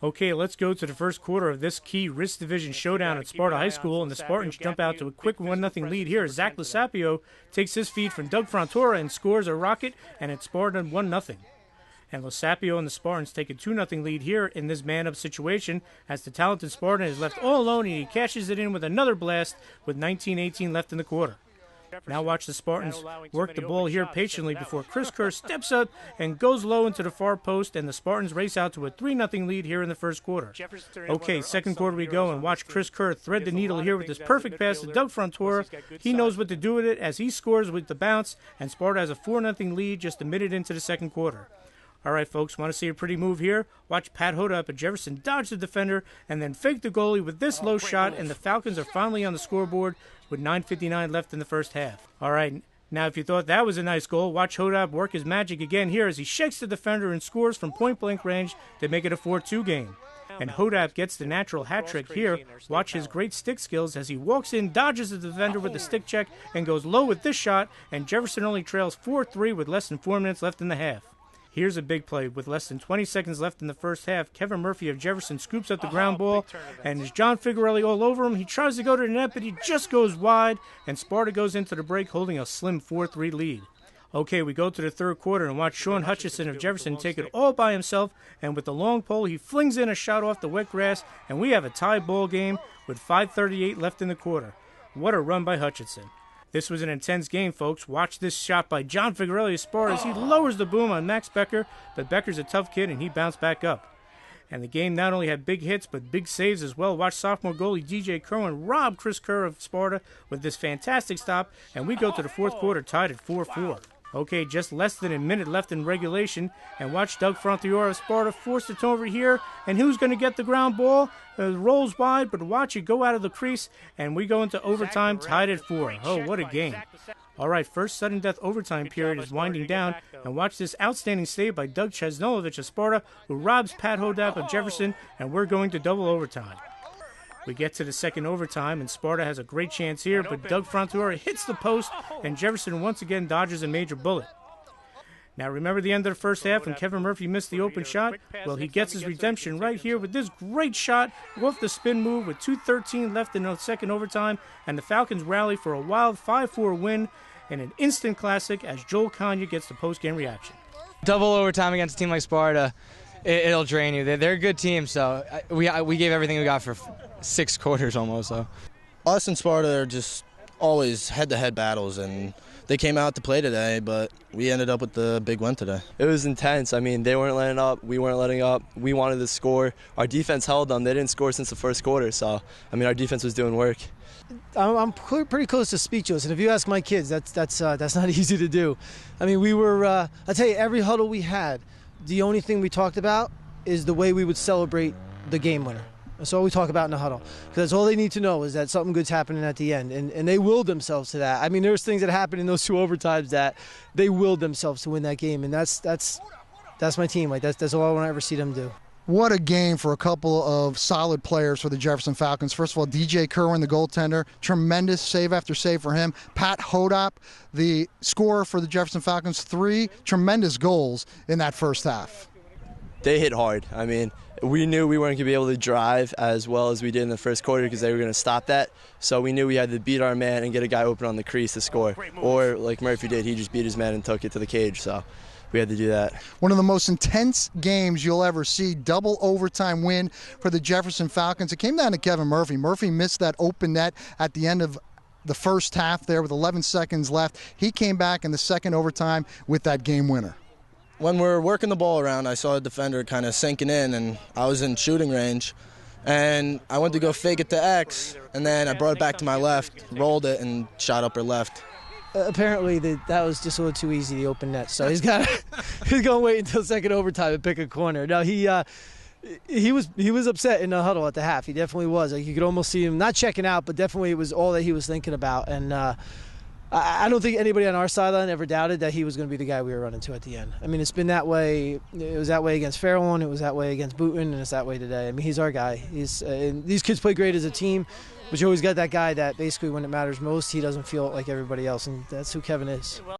Okay, let's go to the first quarter of this key Risk Division showdown at Sparta High School, and the Spartans jump out to a quick 1-0 lead here. Zach Lasapio takes his feed from Doug Frontora and scores a rocket, and it's Sparta 1-0. And Lasapio and the Spartans take a 2-0 lead here in this man-up situation as the talented Spartan is left all alone, and he cashes it in with another blast with 19-18 left in the quarter. Now watch the Spartans work the ball here patiently before Chris Kerr steps up and goes low into the far post, and the Spartans race out to a 3-0 lead here in the first quarter. Okay, second quarter we go, and watch Chris Kerr thread the needle here with this perfect pass to Doug Frontora. He knows what to do with it as he scores with the bounce, and Sparta has a 4-0 lead just a minute into the second quarter. All right, folks, want to see a pretty move here? Watch Pat Hodapp at Jefferson dodge the defender and then fake the goalie with this low shot, and the Falcons are finally on the scoreboard with 9:59 left in the first half. All right, now if you thought that was a nice goal, watch Hodapp work his magic again here as he shakes the defender and scores from point-blank range to make it a 4-2 game. And Hodapp gets the natural hat trick here. Watch his great stick skills as he walks in, dodges the defender with the stick check, and goes low with this shot, and Jefferson only trails 4-3 with less than 4 minutes left in the half. Here's a big play. With less than 20 seconds left in the first half, Kevin Murphy of Jefferson scoops up the ground ball, and there's John Figuarelli all over him. He tries to go to the net, but he just goes wide, and Sparta goes into the break holding a slim 4-3 lead. Okay, we go to the third quarter and watch Sean Hutchison of Jefferson take it all by himself, and with the long pole, he flings in a shot off the wet grass, and we have a tie ball game with 5:38 left in the quarter. What a run by Hutchison. This was an intense game, folks. Watch this shot by John Figuarelli of Sparta as he lowers the boom on Max Becker, but Becker's a tough kid and he bounced back up. And the game not only had big hits, but big saves as well. Watch sophomore goalie DJ Kerwin rob Chris Kerr of Sparta with this fantastic stop, and we go to the fourth quarter tied at 4-4. Okay, just less than a minute left in regulation, and watch Doug Frontiora of Sparta force it over here, and who's going to get the ground ball? Rolls wide, but watch it go out of the crease, and we go into overtime tied at 4. Oh, what a game. All right, first sudden death overtime period is winding down, and watch this outstanding save by Doug Chesnolovich of Sparta, who robs Pat Hodapp of Jefferson, and we're going to double overtime. We get to the second overtime, and Sparta has a great chance here, but Doug Frontiora hits the post, and Jefferson once again dodges a major bullet. Now remember the end of the first half when Kevin Murphy missed the open shot? Well, he gets his redemption right here with this great shot off the spin move with 2:13 left in the second overtime, and the Falcons rally for a wild 5-4 win and an instant classic as Joel Kanya gets the post-game reaction. Double overtime against a team like Sparta, it'll drain you. They're a good team, so we gave everything we got for 6 quarters almost. So us and Sparta are just always head-to-head battles, and they came out to play today, but we ended up with the big win today. It was intense. I mean, they weren't letting up. We weren't letting up. We wanted to score. Our defense held them. They didn't score since the first quarter, so, I mean, our defense was doing work. I'm pretty close to speechless, and if you ask my kids, that's not easy to do. I mean, we were, I tell you, every huddle we had, the only thing we talked about is the way we would celebrate the game winner. That's all we talk about in the huddle. Because all they need to know is that something good's happening at the end. And they willed themselves to that. I mean, there's things that happened in those 2 overtimes that they willed themselves to win that game. And that's my team. Like that's all I want to ever see them do. What a game for a couple of solid players for the Jefferson Falcons. First of all, DJ Kerwin, the goaltender, tremendous save after save for him. Pat Hodapp, the scorer for the Jefferson Falcons, 3 tremendous goals in that first half. They hit hard. I mean, we knew we weren't going to be able to drive as well as we did in the first quarter because they were going to stop that. So we knew we had to beat our man and get a guy open on the crease to score. Or like Murphy did, he just beat his man and took it to the cage. So we had to do that. One of the most intense games you'll ever see. Double overtime win for the Jefferson Falcons. It came down to Kevin Murphy. Murphy missed that open net at the end of the first half there with 11 seconds left. He came back in the second overtime with that game winner. When we're working the ball around, I saw a defender kind of sinking in, and I was in shooting range. And I went to go fake it to X, and then I brought it back to my left, rolled it, and shot upper left. Apparently that was just a little too easy, the open net. So he's going to wait until second overtime and pick a corner. No, he was upset in the huddle at the half. He definitely was. Like, you could almost see him not checking out, but definitely it was all that he was thinking about. And I don't think anybody on our sideline ever doubted that he was going to be the guy we were running to at the end. I mean, it's been that way. It was that way against Fairlawn. It was that way against Booton, and it's that way today. I mean, he's our guy. And these kids play great as a team, but you always got that guy that basically when it matters most, he doesn't feel like everybody else, and that's who Kevin is.